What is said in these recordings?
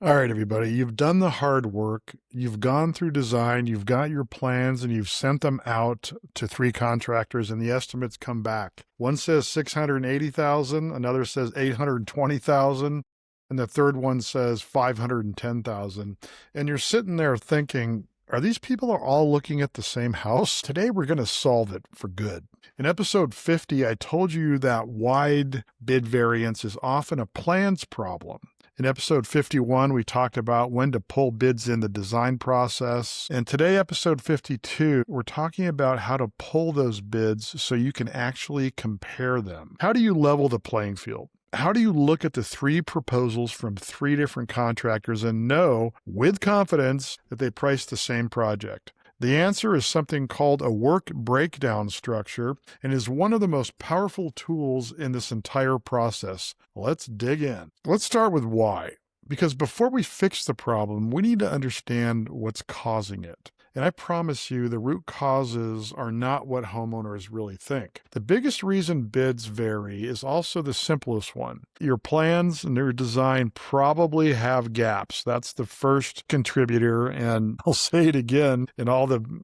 All right, everybody, you've done the hard work. You've gone through design, you've got your plans, and you've sent them out to three contractors, and the estimates come back. One says 680,000, another says 820,000, and the third one says 510,000. And you're sitting there thinking, are these people all looking at the same house? Today, we're going to solve it for good. In episode 50, I told you that wide bid variance is often a plans problem. In episode 51, we talked about when to pull bids in the design process. And today, episode 52, we're talking about how to pull those bids so you can actually compare them. How do you level the playing field? How do you look at the three proposals from three different contractors and know with confidence that they priced the same project? The answer is something called a work breakdown structure and is one of the most powerful tools in this entire process. Let's dig in. Let's start with why. Because before we fix the problem, we need to understand what's causing it. And I promise you, the root causes are not what homeowners really think. The biggest reason bids vary is also the simplest one. Your plans and your design probably have gaps. That's the first contributor. And I'll say it again in all the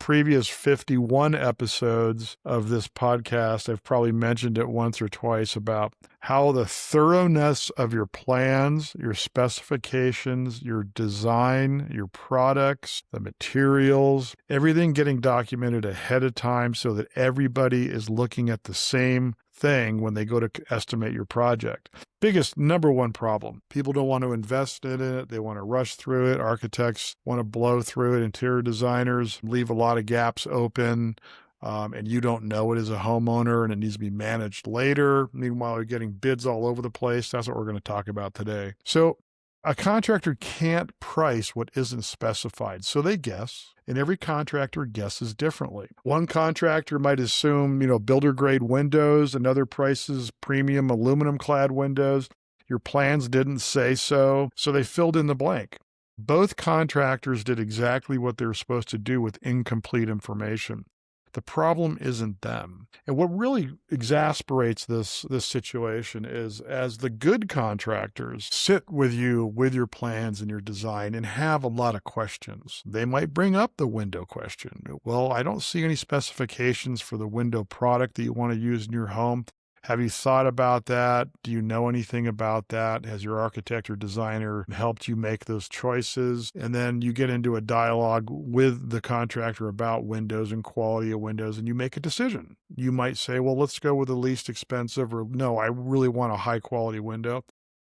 previous 51 episodes of this podcast, I've probably mentioned it once or twice about how the thoroughness of your plans, your specifications, your design, your products, the materials, everything getting documented ahead of time so that everybody is looking at the same thing when they go to estimate your project. Biggest number one problem. People don't want to invest in it. They want to rush through it. Architects want to blow through it. Interior designers leave a lot of gaps open. And you don't know it as a homeowner and it needs to be managed later. Meanwhile, you're getting bids all over the place. That's what we're going to talk about today. So a contractor can't price what isn't specified. So they guess, and every contractor guesses differently. One contractor might assume, builder grade windows, another prices premium aluminum clad windows. Your plans didn't say so, so they filled in the blank. Both contractors did exactly what they were supposed to do with incomplete information. The problem isn't them. And what really exasperates this situation is as the good contractors sit with you with your plans and your design and have a lot of questions. They might bring up the window question. Well, I don't see any specifications for the window product that you want to use in your home. Have you thought about that? Do you know anything about that? Has your architect or designer helped you make those choices? And then you get into a dialogue with the contractor about windows and quality of windows, and you make a decision. You might say, well, let's go with the least expensive, or no, I really want a high quality window.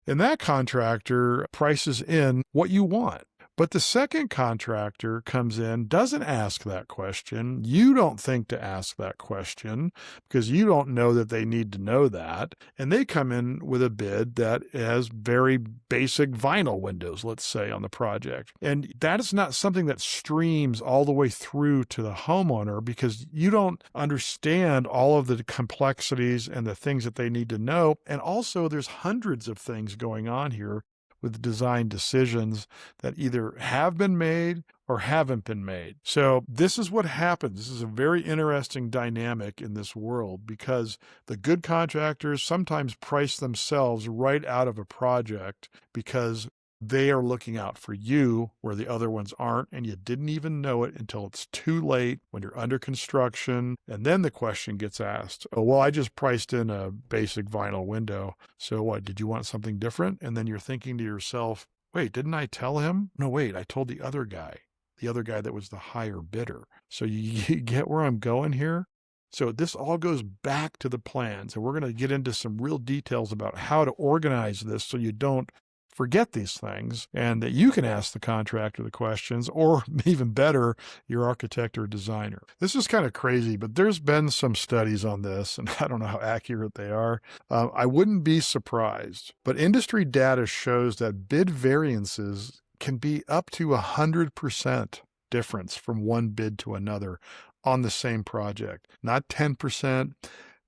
And that contractor prices in what you want. But the second contractor comes in, doesn't ask that question. You don't think to ask that question because you don't know that they need to know that. And they come in with a bid that has very basic vinyl windows, let's say, on the project. And that is not something that streams all the way through to the homeowner because you don't understand all of the complexities and the things that they need to know. And also there's hundreds of things going on here with design decisions that either have been made or haven't been made. So this is what happens. This is a very interesting dynamic in this world because the good contractors sometimes price themselves right out of a project because they are looking out for you where the other ones aren't, and you didn't even know it until it's too late when you're under construction. And then the question gets asked, oh, well, I just priced in a basic vinyl window. So what, did you want something different? And then you're thinking to yourself, wait, didn't I tell him? No, wait, I told the other guy that was the higher bidder. So you get where I'm going here? So this all goes back to the plans, and we're going to get into some real details about how to organize this so you don't forget these things and that you can ask the contractor the questions, or even better, your architect or designer. This is kind of crazy, but there's been some studies on this, and I don't know how accurate they are. I wouldn't be surprised, but industry data shows that bid variances can be up to 100% difference from one bid to another on the same project. Not 10%,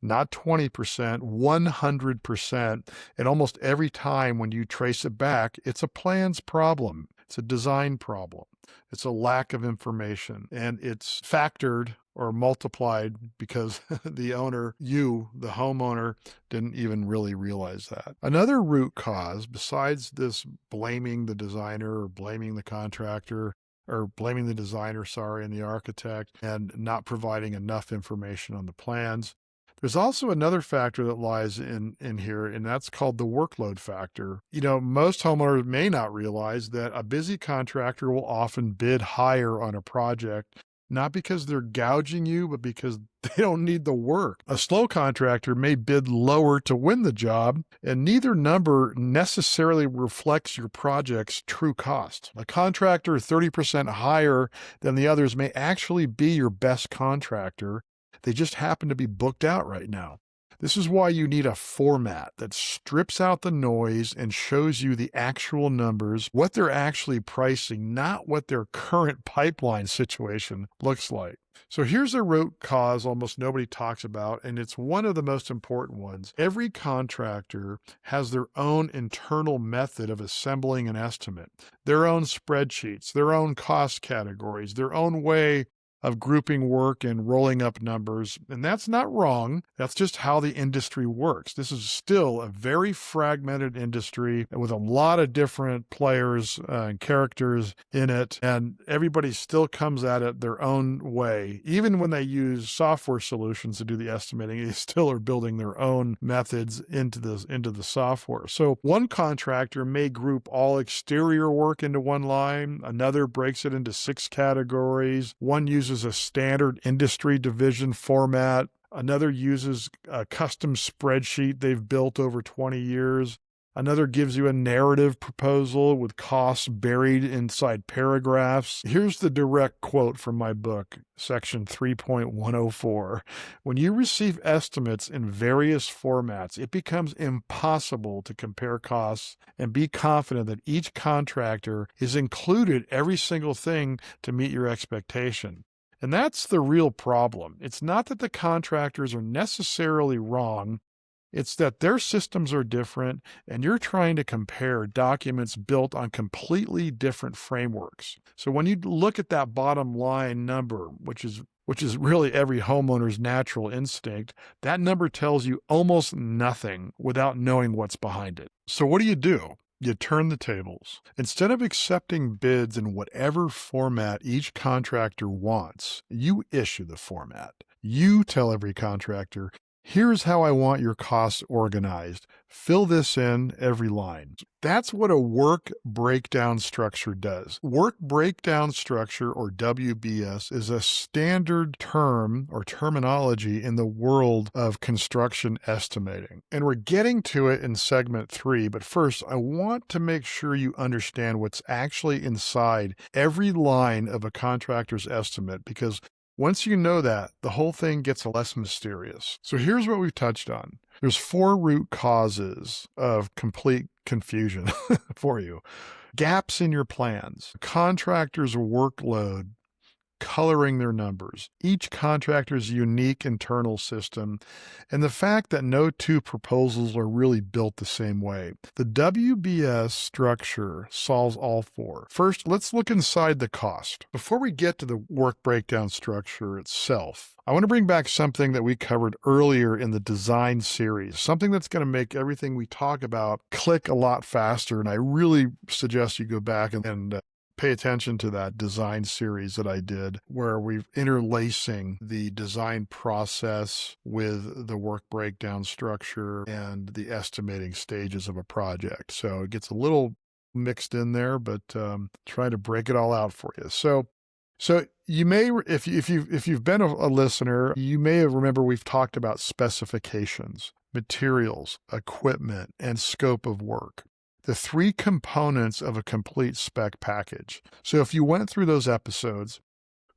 not 20%, 100%. And almost every time when you trace it back, it's a plans problem. It's a design problem. It's a lack of information, and it's factored or multiplied because the owner, you, the homeowner, didn't even really realize that. Another root cause, besides this blaming the designer or blaming the contractor, or blaming the designer, sorry, and the architect, and not providing enough information on the plans. There's also another factor that lies in here, and that's called the workload factor. Most homeowners may not realize that a busy contractor will often bid higher on a project, not because they're gouging you, but because they don't need the work. A slow contractor may bid lower to win the job, and neither number necessarily reflects your project's true cost. A contractor 30% higher than the others may actually be your best contractor. They just happen to be booked out right now. This is why you need a format that strips out the noise and shows you the actual numbers, what they're actually pricing, not what their current pipeline situation looks like. So here's a root cause almost nobody talks about, and it's one of the most important ones. Every contractor has their own internal method of assembling an estimate, their own spreadsheets, their own cost categories, their own way of grouping work and rolling up numbers. And that's not wrong. That's just how the industry works. This is still a very fragmented industry with a lot of different players and characters in it. And everybody still comes at it their own way. Even when they use software solutions to do the estimating, they still are building their own methods into the software. So one contractor may group all exterior work into one line. Another breaks it into 6 categories. One uses a standard industry division format. Another uses a custom spreadsheet they've built over 20 years. Another gives you a narrative proposal with costs buried inside paragraphs. Here's the direct quote from my book, section 3.104. When you receive estimates in various formats, it becomes impossible to compare costs and be confident that each contractor has included every single thing to meet your expectation. And that's the real problem. It's not that the contractors are necessarily wrong. It's that their systems are different, and you're trying to compare documents built on completely different frameworks. So when you look at that bottom line number, which is really every homeowner's natural instinct, that number tells you almost nothing without knowing what's behind it. So what do? You turn the tables. Instead of accepting bids in whatever format each contractor wants, you issue the format. You tell every contractor, here's how I want your costs organized. Fill this in every line. That's what a work breakdown structure does. Work breakdown structure, or WBS, is a standard term or terminology in the world of construction estimating. And we're getting to it in segment 3, but first I want to make sure you understand what's actually inside every line of a contractor's estimate, because once you know that, the whole thing gets less mysterious. So here's what we've touched on. There's 4 root causes of complete confusion for you. Gaps in your plans, contractor's workload, coloring their numbers, each contractor's unique internal system, and the fact that no 2 proposals are really built the same way. The WBS structure solves all 4. First, let's look inside the cost. Before we get to the work breakdown structure itself, I want to bring back something that we covered earlier in the design series, something that's going to make everything we talk about click a lot faster, and I really suggest you go back and pay attention to that design series that I did, where we're interlacing the design process with the work breakdown structure and the estimating stages of a project. So it gets a little mixed in there, but try to break it all out for you. So you may, if you've been a listener, you may remember we've talked about specifications, materials, equipment, and scope of work. The 3 components of a complete spec package. So if you went through those episodes,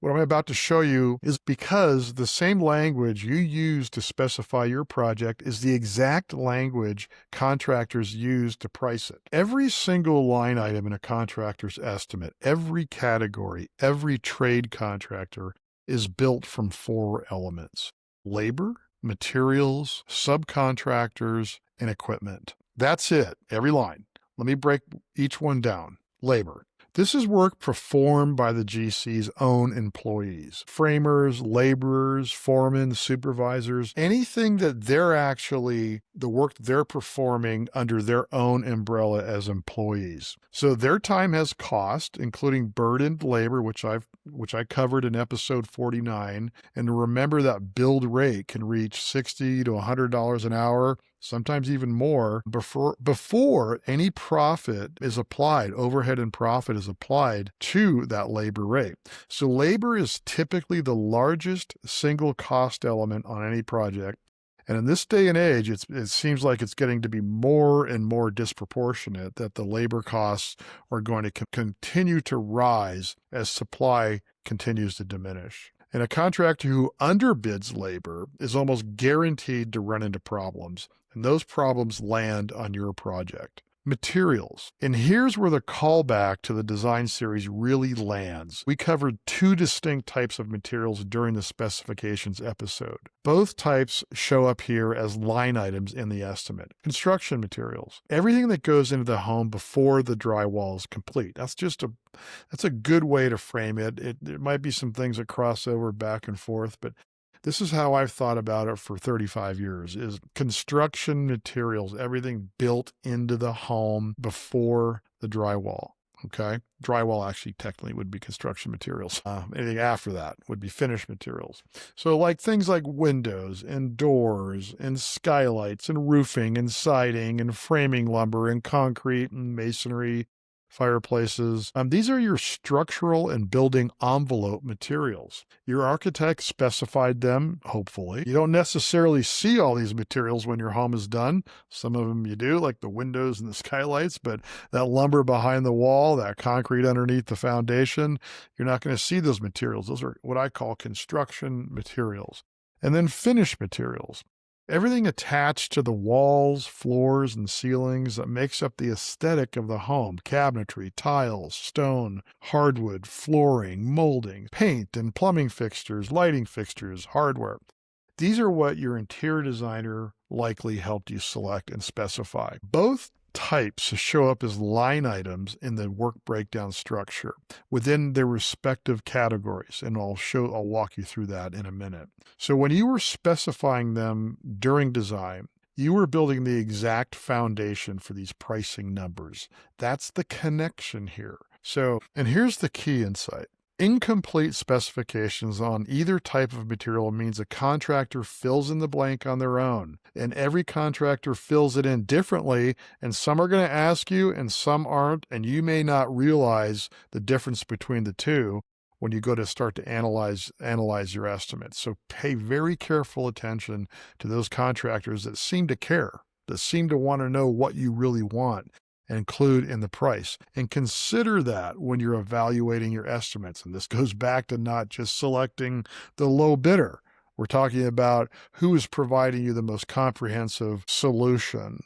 what I'm about to show you is because the same language you use to specify your project is the exact language contractors use to price it. Every single line item in a contractor's estimate, every category, every trade contractor is built from 4 elements: labor, materials, subcontractors, and equipment. That's it, every line. Let me break each one down. Labor. This is work performed by the GC's own employees, framers, laborers, foremen, supervisors, anything that the work they're performing under their own umbrella as employees. So their time has cost, including burdened labor, which I covered in episode 49. And remember that build rate can reach $60 to $100 an hour, sometimes even more, before any profit is applied, overhead and profit is applied to that labor rate. So labor is typically the largest single cost element on any project. And in this day and age, it seems like it's getting to be more and more disproportionate that the labor costs are going to continue to rise as supply continues to diminish. And a contractor who underbids labor is almost guaranteed to run into problems, and those problems land on your project. Materials. And here's where the callback to the design series really lands. We covered two distinct types of materials during the specifications episode. Both types show up here as line items in the estimate. Construction materials. Everything that goes into the home before the drywall is complete. That's a good way to frame it. There might be some things that cross over back and forth, but this is how I've thought about it for 35 years, is construction materials, everything built into the home before the drywall, okay? Drywall actually technically would be construction materials. Anything after that would be finished materials. So like things like windows and doors and skylights and roofing and siding and framing lumber and concrete and masonry, fireplaces. These are your structural and building envelope materials. Your architect specified them, hopefully. You don't necessarily see all these materials when your home is done. Some of them you do, like the windows and the skylights, but that lumber behind the wall, that concrete underneath the foundation, you're not going to see those materials. Those are what I call construction materials. And then finished materials. Everything attached to the walls, floors, and ceilings that makes up the aesthetic of the home: cabinetry, tiles, stone, hardwood, flooring, molding, paint and plumbing fixtures, lighting fixtures, hardware. These are what your interior designer likely helped you select and specify. Both types show up as line items in the work breakdown structure within their respective categories, and I'll walk you through that in a minute. So when you were specifying them during design, you were building the exact foundation for these pricing numbers. That's the connection here. And here's the key insight. Incomplete specifications on either type of material means a contractor fills in the blank on their own, and every contractor fills it in differently, and some are going to ask you and some aren't, and you may not realize the difference between the two when you go to start to analyze your estimates. So pay very careful attention to those contractors that seem to care, that seem to want to know what you really want, and include in the price. And consider that when you're evaluating your estimates. And this goes back to not just selecting the low bidder. We're talking about who is providing you the most comprehensive solution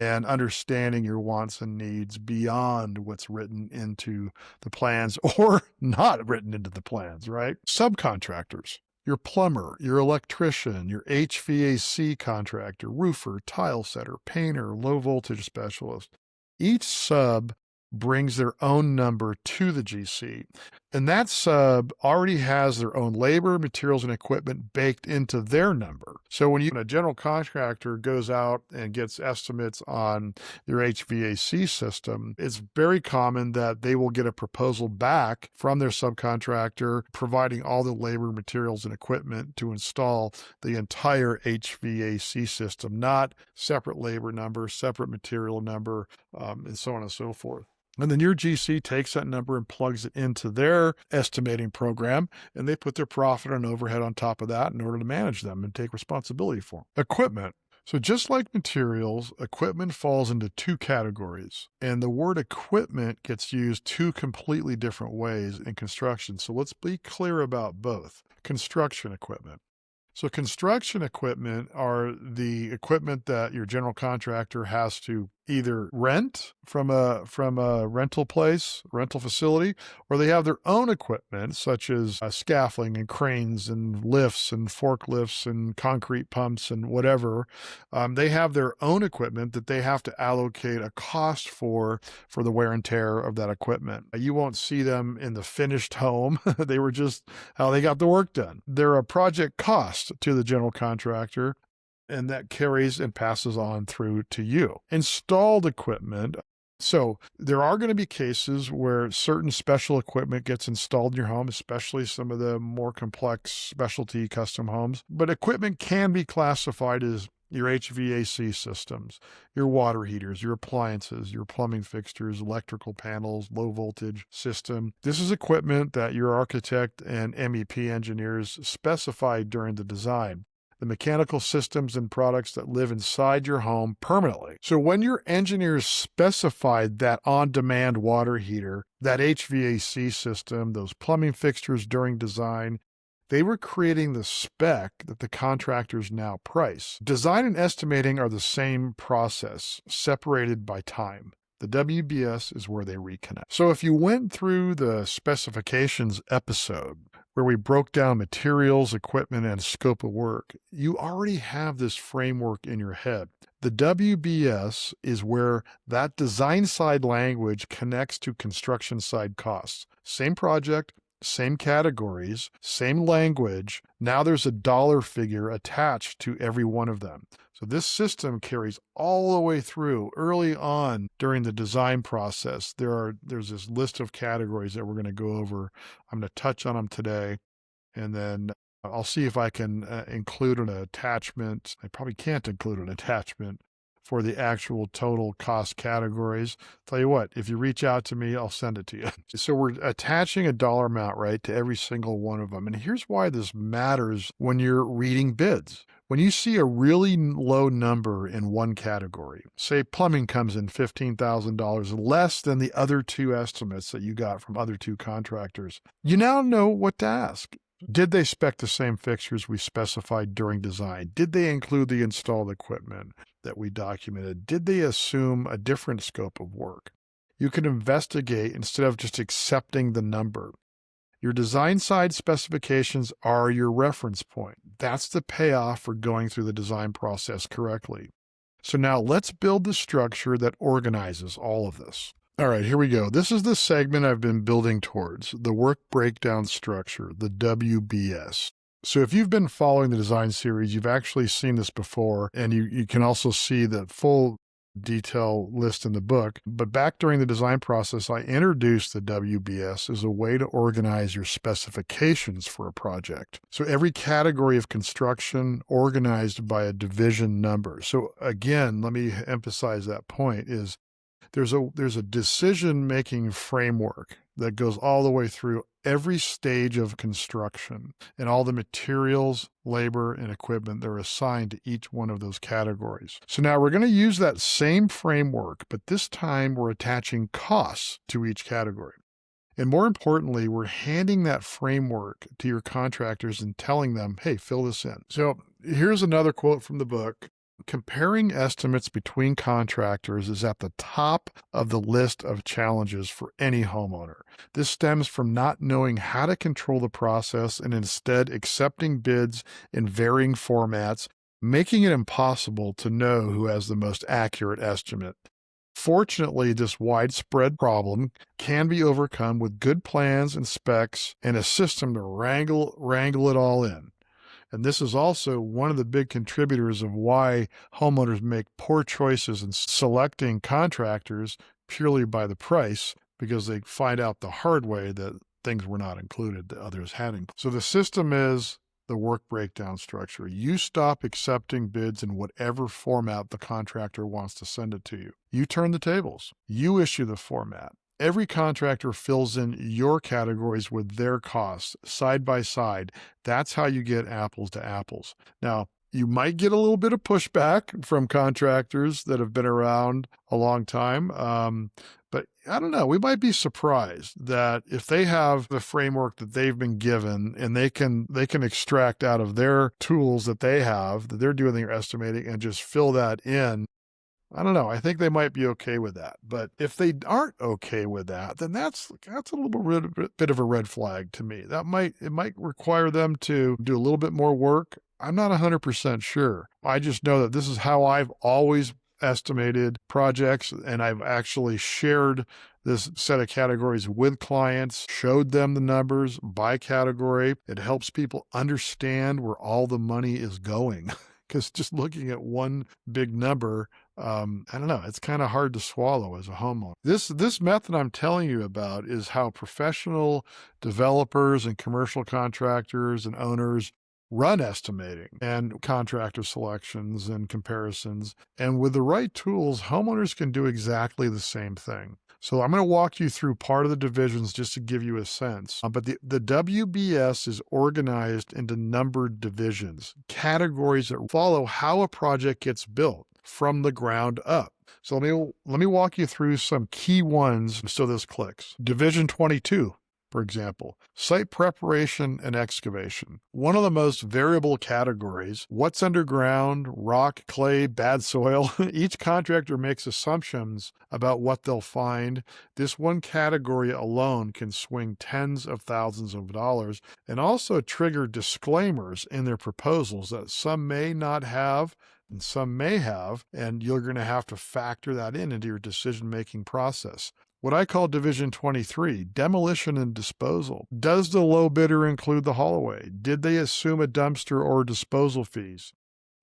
and understanding your wants and needs beyond what's written into the plans or not written into the plans, right? Subcontractors. Your plumber, your electrician, your HVAC contractor, roofer, tile setter, painter, low voltage specialist. Each sub brings their own number to the GC, and that sub already has their own labor, materials, and equipment baked into their number. So when a general contractor goes out and gets estimates on their HVAC system, it's very common that they will get a proposal back from their subcontractor providing all the labor, materials, and equipment to install the entire HVAC system, not separate labor number, separate material number, and so on and so forth. And then your GC takes that number and plugs it into their estimating program, and they put their profit and overhead on top of that in order to manage them and take responsibility for them. Equipment. So just like materials, equipment falls into two categories, and the word equipment gets used two completely different ways in construction. So let's be clear about both. Construction equipment. So construction equipment are the equipment that your general contractor has to either rent from a rental place, rental facility, or they have their own equipment, such as scaffolding and cranes and lifts and forklifts and concrete pumps and whatever. They have their own equipment that they have to allocate a cost for the wear and tear of that equipment. You won't see them in the finished home. They were just how they got the work done. They're a project cost to the general contractor, and that carries and passes on through to you. Installed equipment. So there are going to be cases where certain special equipment gets installed in your home, especially some of the more complex specialty custom homes. But equipment can be classified as your HVAC systems, your water heaters, your appliances, your plumbing fixtures, electrical panels, low voltage system. This is equipment that your architect and MEP engineers specified during the design. The mechanical systems and products that live inside your home permanently. So when your engineers specified that on-demand water heater, that HVAC system, those plumbing fixtures during design, they were creating the spec that the contractors now price. Design and estimating are the same process, separated by time. The WBS is where they reconnect. So if you went through the specifications episode, where we broke down materials, equipment, and scope of work, you already have this framework in your head. The WBS is where that design side language connects to construction side costs. Same project, same categories, same language. Now there's a dollar figure attached to every one of them. So this system carries all the way through. Early on during the design process, there's this list of categories that we're going to go over. I'm going to touch on them today, and then I'll see if I can include an attachment. I probably can't include an attachment for the actual total cost categories. Tell you what, if you reach out to me, I'll send it to you. So we're attaching a dollar amount, right, to every single one of them. And here's why this matters when you're reading bids. When you see a really low number in one category, say plumbing comes in $15,000 less than the other two estimates that you got from other two contractors, you now know what to ask. Did they spec the same fixtures we specified during design? Did they include the installed equipment that we documented? Did they assume a different scope of work? You can investigate instead of just accepting the number. Your design side specifications are your reference point. That's the payoff for going through the design process correctly. So now let's build the structure that organizes all of this. All right, here we go. This is the segment I've been building towards, the work breakdown structure, the WBS. So if you've been following the design series, you've actually seen this before, and you can also see the full detail list in the book. But back during the design process, I introduced the WBS as a way to organize your specifications for a project. So every category of construction organized by a division number. So again, let me emphasize that point is there's a decision-making framework that goes all the way through every stage of construction and all the materials, labor, and equipment that are assigned to each one of those categories. So now we're going to use that same framework, but this time we're attaching costs to each category. And more importantly, we're handing that framework to your contractors and telling them, hey, fill this in. So here's another quote from the book. Comparing estimates between contractors is at the top of the list of challenges for any homeowner. This stems from not knowing how to control the process and instead accepting bids in varying formats, making it impossible to know who has the most accurate estimate. Fortunately, this widespread problem can be overcome with good plans and specs and a system to wrangle it all in. And this is also one of the big contributors of why homeowners make poor choices in selecting contractors purely by the price, because they find out the hard way that things were not included that others had included. So the system is the work breakdown structure. You stop accepting bids in whatever format the contractor wants to send it to you. You turn the tables. You issue the format. Every contractor fills in your categories with their costs side by side. That's how you get apples to apples. Now, you might get a little bit of pushback from contractors that have been around a long time. But I don't know, we might be surprised that if they have the framework that they've been given and they can extract out of their tools that they have, that they're doing their estimating and just fill that in, I don't know. I think they might be okay with that. But if they aren't okay with that, then that's a little bit of a red flag to me. It might require them to do a little bit more work. I'm not 100% sure. I just know that this is how I've always estimated projects, and I've actually shared this set of categories with clients, showed them the numbers by category. It helps people understand where all the money is going. Because just looking at one big number, I don't know, it's kind of hard to swallow as a homeowner. This method I'm telling you about is how professional developers and commercial contractors and owners run estimating and contractor selections and comparisons. And with the right tools, homeowners can do exactly the same thing. So I'm going to walk you through part of the divisions just to give you a sense. But the WBS is organized into numbered divisions, categories that follow how a project gets built from the ground up. So let me walk you through some key ones so this clicks. Division 22. For example, site preparation and excavation. One of the most variable categories, what's underground, rock, clay, bad soil. Each contractor makes assumptions about what they'll find. This one category alone can swing tens of thousands of dollars and also trigger disclaimers in their proposals that some may not have and some may have, and you're going to have to factor that into your decision-making process. What I call Division 23, demolition and disposal. Does the low bidder include the haul away? Did they assume a dumpster or disposal fees?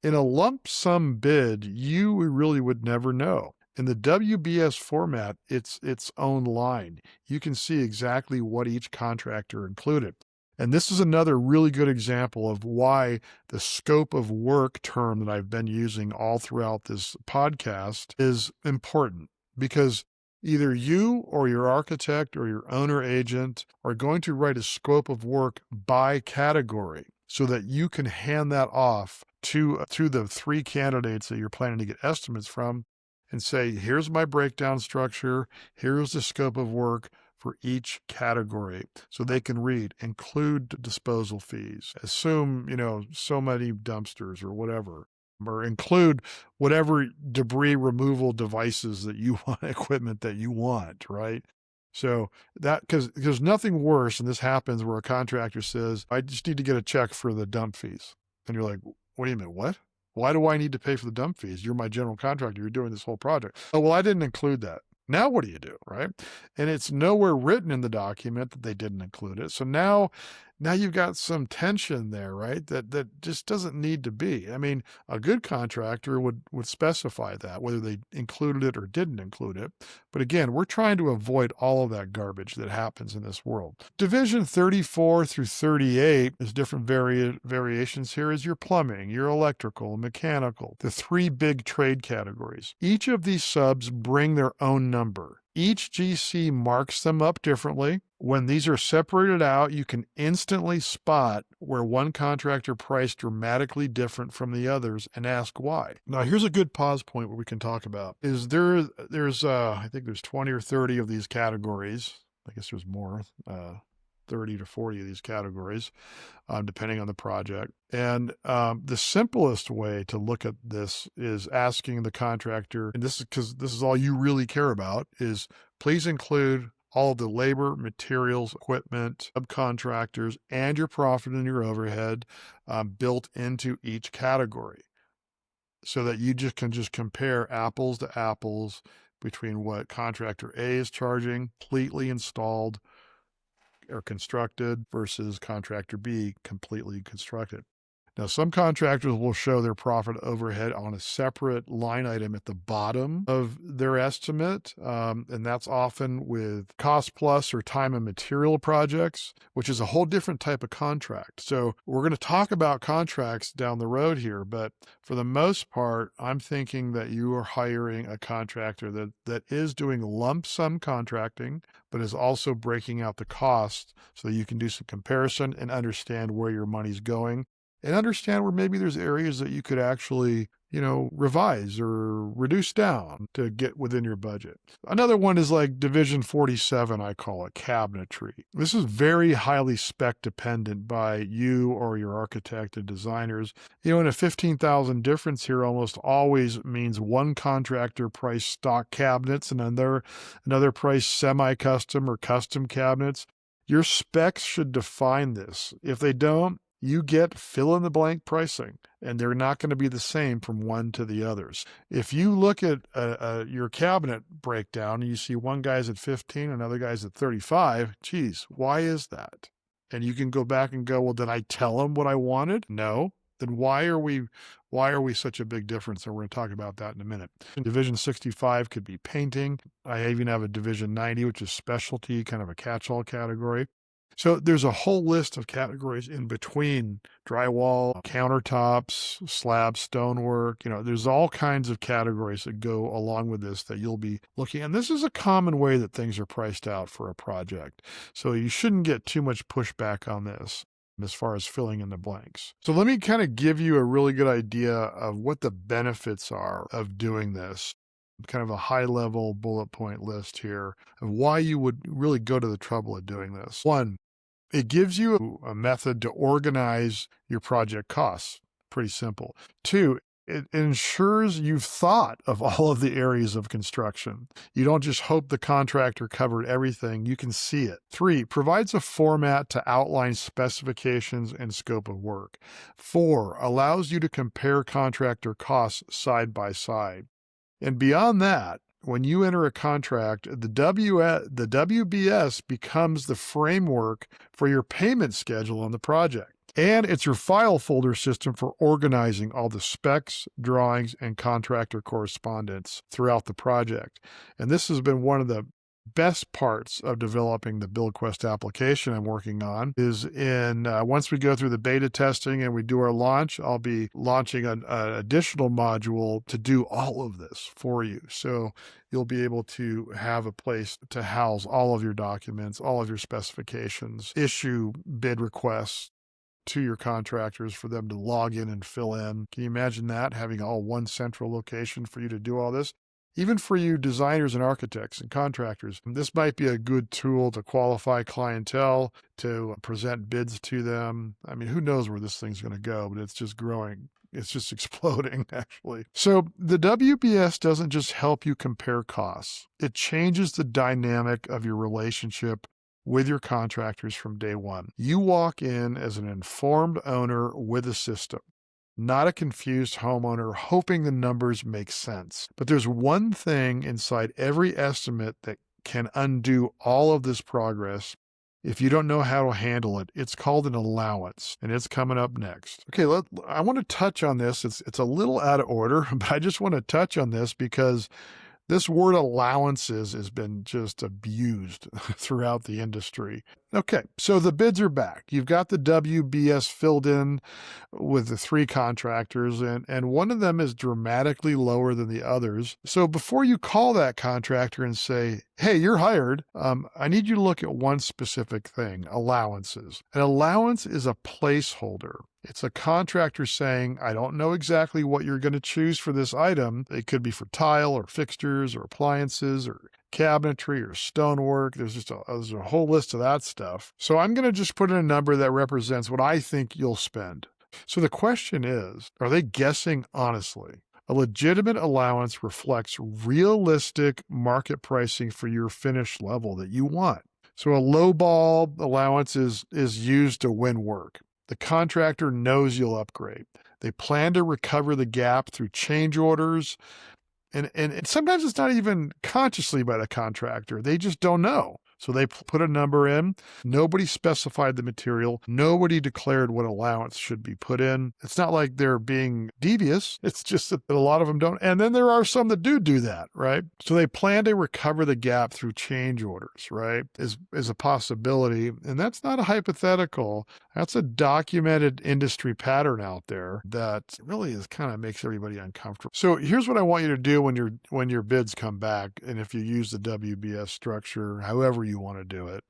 In a lump sum bid, you really would never know. In the WBS format, it's its own line. You can see exactly what each contractor included. And this is another really good example of why the scope of work term that I've been using all throughout this podcast is important, because either you or your architect or your owner agent are going to write a scope of work by category so that you can hand that off to the three candidates that you're planning to get estimates from and say, here's my breakdown structure, here's the scope of work for each category. So they can read, include disposal fees, assume, so many dumpsters or whatever, or include whatever debris removal devices that you want, equipment that you want, right? So that, because there's nothing worse, and this happens where a contractor says, I just need to get a check for the dump fees. And you're like, what do you mean, what? Why do I need to pay for the dump fees? You're my general contractor. You're doing this whole project. Oh, well, I didn't include that. Now what do you do, right? And it's nowhere written in the document that they didn't include it. So now you've got some tension there, right? That just doesn't need to be. I mean, a good contractor would specify that, whether they included it or didn't include it. But again, we're trying to avoid all of that garbage that happens in this world. Division 34 through 38 is different variations here is your plumbing, your electrical, mechanical, the three big trade categories. Each of these subs bring their own number. Each GC marks them up differently. When these are separated out, you can instantly spot where one contractor priced dramatically different from the others and ask why. Now, here's a good pause point where we can talk about is there's I think there's 20 or 30 of these categories. I guess there's more, 30 to 40 of these categories, depending on the project. And the simplest way to look at this is asking the contractor, and this is because this is all you really care about, is please include all of the labor, materials, equipment, subcontractors, and your profit and your overhead built into each category, so that you can compare apples to apples between what contractor A is charging, completely installed or constructed, versus contractor B, completely constructed. Now, some contractors will show their profit overhead on a separate line item at the bottom of their estimate, and that's often with cost plus or time and material projects, which is a whole different type of contract. So we're going to talk about contracts down the road here, but for the most part, I'm thinking that you are hiring a contractor that is doing lump sum contracting, but is also breaking out the cost so that you can do some comparison and understand where your money's going. and understand where maybe there's areas that you could actually, revise or reduce down to get within your budget. Another one is like Division 47, I call it cabinetry. This is very highly spec dependent by you or your architect and designers. And a 15,000 difference here almost always means one contractor priced stock cabinets and another price semi-custom or custom cabinets. Your specs should define this. If they don't, you get fill in the blank pricing, and they're not going to be the same from one to the others. If you look at your cabinet breakdown and you see one guy's at 15, another guy's at 35, geez, why is that? And you can go back and go, well, did I tell him what I wanted? No. Then why are we such a big difference? And we're going to talk about that in a minute. Division 65 could be painting. I even have a Division 90, which is specialty, kind of a catch-all category. So there's a whole list of categories in between drywall, countertops, slab, stonework. There's all kinds of categories that go along with this that you'll be looking at. And this is a common way that things are priced out for a project. So you shouldn't get too much pushback on this as far as filling in the blanks. So let me kind of give you a really good idea of what the benefits are of doing this. Kind of a high-level bullet point list here of why you would really go to the trouble of doing this. One, it gives you a method to organize your project costs. Pretty simple. Two, it ensures you've thought of all of the areas of construction. You don't just hope the contractor covered everything. You can see it. Three, provides a format to outline specifications and scope of work. Four, allows you to compare contractor costs side by side. And beyond that, when you enter a contract, the WBS becomes the framework for your payment schedule on the project. And it's your file folder system for organizing all the specs, drawings, and contractor correspondence throughout the project. And this has been one of the best parts of developing the BuildQuest application I'm working on is once we go through the beta testing and we do our launch, I'll be launching an additional module to do all of this for you. So you'll be able to have a place to house all of your documents, all of your specifications, issue bid requests to your contractors for them to log in and fill in. Can you imagine that, having all one central location for you to do all this? Even for you designers and architects and contractors, this might be a good tool to qualify clientele, to present bids to them. I mean, who knows where this thing's going to go, but it's just growing. It's just exploding, actually. So the WBS doesn't just help you compare costs. It changes the dynamic of your relationship with your contractors from day one. You walk in as an informed owner with a system, not a confused homeowner hoping the numbers make sense. But there's one thing inside every estimate that can undo all of this progress. If you don't know how to handle it, it's called an allowance, and it's coming up next. Okay, I want to touch on this. It's a little out of order, but I just want to touch on this because this word allowances has been just abused throughout the industry. Okay, so the bids are back. You've got the WBS filled in with the 3 contractors, and one of them is dramatically lower than the others. So before you call that contractor and say, hey, you're hired, I need you to look at one specific thing, allowances. An allowance is a placeholder. It's a contractor saying, I don't know exactly what you're going to choose for this item. It could be for tile or fixtures or appliances or cabinetry or stonework. There's a whole list of that stuff. So I'm going to just put in a number that represents what I think you'll spend. So the question is, are they guessing honestly? A legitimate allowance reflects realistic market pricing for your finish level that you want. So a lowball allowance is used to win work. The contractor knows you'll upgrade. They plan to recover the gap through change orders. And sometimes it's not even consciously by the contractor. They just don't know. So they put a number in. Nobody specified the material. Nobody declared what allowance should be put in. It's not like they're being devious. It's just that a lot of them don't. And then there are some that do that, right? So they plan to recover the gap through change orders, right? Is a possibility. And that's not a hypothetical. That's a documented industry pattern out there that really kind of makes everybody uncomfortable. So here's what I want you to do when your bids come back. And if you use the WBS structure, however you want to do it,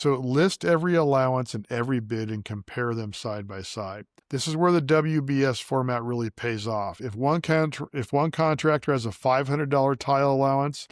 So list every allowance and every bid and compare them side by side. This is where the WBS format really pays off. If one contractor has a $500 tile allowance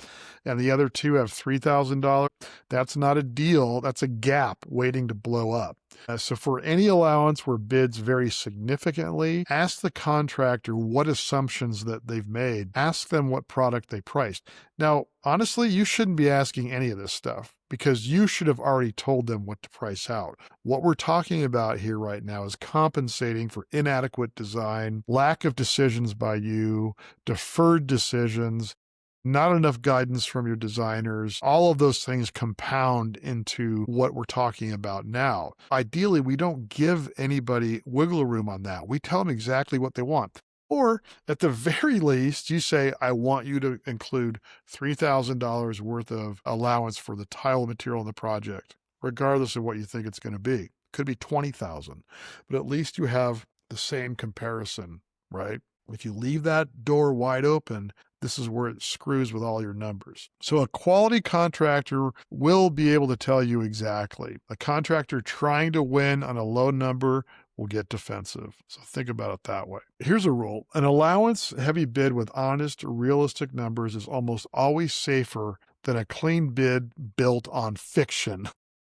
and the other two have $3,000, that's not a deal. That's a gap waiting to blow up. So for any allowance where bids vary significantly, ask the contractor what assumptions that they've made. Ask them what product they priced. Now, honestly, you shouldn't be asking any of this stuff because you should have already told them what to price out. What we're talking about here right now is compensating for inadequate design, lack of decisions by you, deferred decisions, not enough guidance from your designers. All of those things compound into what we're talking about now. Ideally, we don't give anybody wiggle room on that. We tell them exactly what they want. Or at the very least, you say, I want you to include $3,000 worth of allowance for the tile material in the project, regardless of what you think it's going to be. Could be $20,000, but at least you have the same comparison, right? If you leave that door wide open, this is where it screws with all your numbers. So a quality contractor will be able to tell you exactly. A contractor trying to win on a low number will get defensive. So think about it that way. Here's a rule. An allowance heavy bid with honest, realistic numbers is almost always safer than a clean bid built on fiction.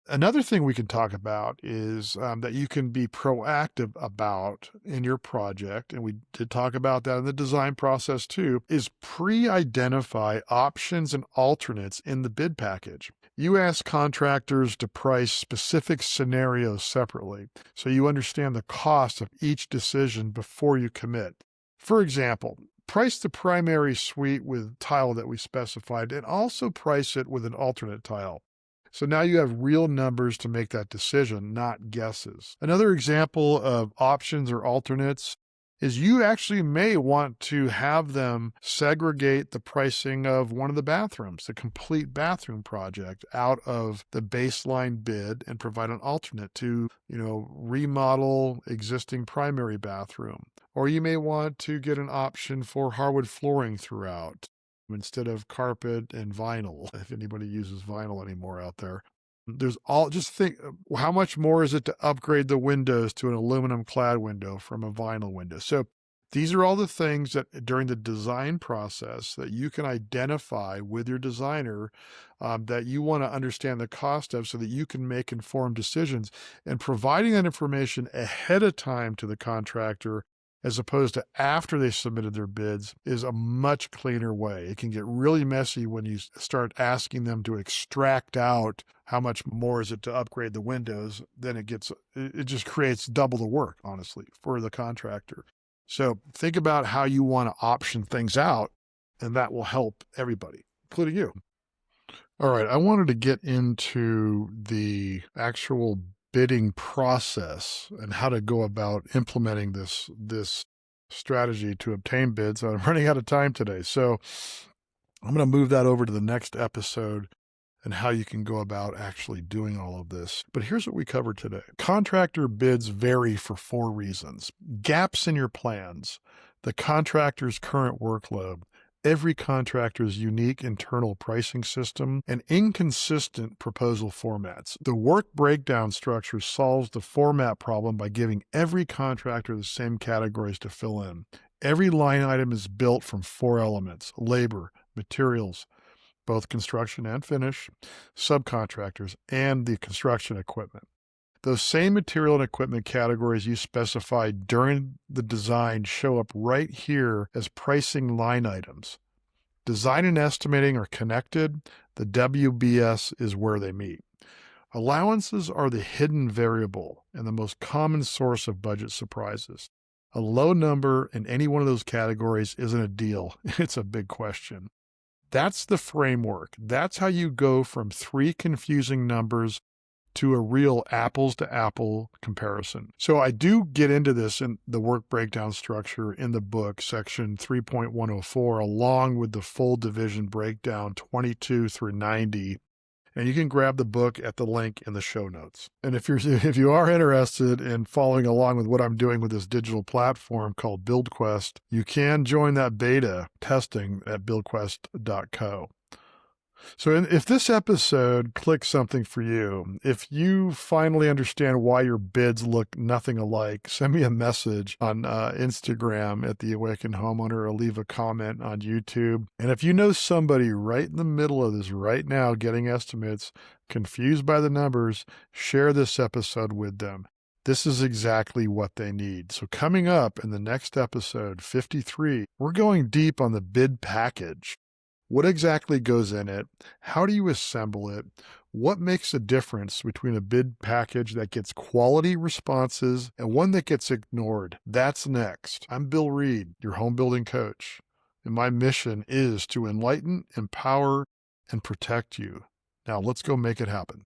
Another thing we can talk about is that you can be proactive about in your project, and we did talk about that in the design process too, is pre-identify options and alternates in the bid package. You ask contractors to price specific scenarios separately, so you understand the cost of each decision before you commit. For example, price the primary suite with tile that we specified and also price it with an alternate tile. So now you have real numbers to make that decision, not guesses. Another example of options or alternates is you actually may want to have them segregate the pricing of one of the bathrooms, the complete bathroom project, out of the baseline bid and provide an alternate to, remodel existing primary bathroom. Or you may want to get an option for hardwood flooring throughout, instead of carpet and vinyl, if anybody uses vinyl anymore out there. Just think, how much more is it to upgrade the windows to an aluminum clad window from a vinyl window? So these are all the things that during the design process that you can identify with your designer that you want to understand the cost of so that you can make informed decisions. And providing that information ahead of time to the contractor as opposed to after they submitted their bids is a much cleaner way. It can get really messy when you start asking them to extract out how much more is it to upgrade the windows. Then it just creates double the work, honestly, for the contractor. So think about how you want to option things out, and that will help everybody, including you. All right, I wanted to get into the actual bidding process and how to go about implementing this strategy to obtain bids. I'm running out of time today, so I'm going to move that over to the next episode and how you can go about actually doing all of this. But here's what we covered today. Contractor bids vary for 4 reasons: gaps in your plans, the contractor's current workload, every contractor's unique internal pricing system, and inconsistent proposal formats. The work breakdown structure solves the format problem by giving every contractor the same categories to fill in. Every line item is built from 4 elements: labor, materials, both construction and finish, subcontractors, and the construction equipment. Those same material and equipment categories you specified during the design show up right here as pricing line items. Design and estimating are connected. The WBS is where they meet. Allowances are the hidden variable and the most common source of budget surprises. A low number in any one of those categories isn't a deal. It's a big question. That's the framework. That's how you go from 3 confusing numbers to a real apples to apple comparison. So I do get into this in the work breakdown structure in the book, section 3.104, along with the full division breakdown 22 through 90. And you can grab the book at the link in the show notes. And if you are interested in following along with what I'm doing with this digital platform called BuildQuest, you can join that beta testing at buildquest.co. So, if this episode clicks something for you, if you finally understand why your bids look nothing alike, send me a message on Instagram at the Awakened Homeowner or leave a comment on YouTube. And if you know somebody right in the middle of this right now getting estimates, confused by the numbers, share this episode with them. This is exactly what they need. So, coming up in the next episode, 53, we're going deep on the bid package. What exactly goes in it? How do you assemble it? What makes a difference between a bid package that gets quality responses and one that gets ignored? That's next. I'm Bill Reed, your home building coach, and my mission is to enlighten, empower, and protect you. Now let's go make it happen.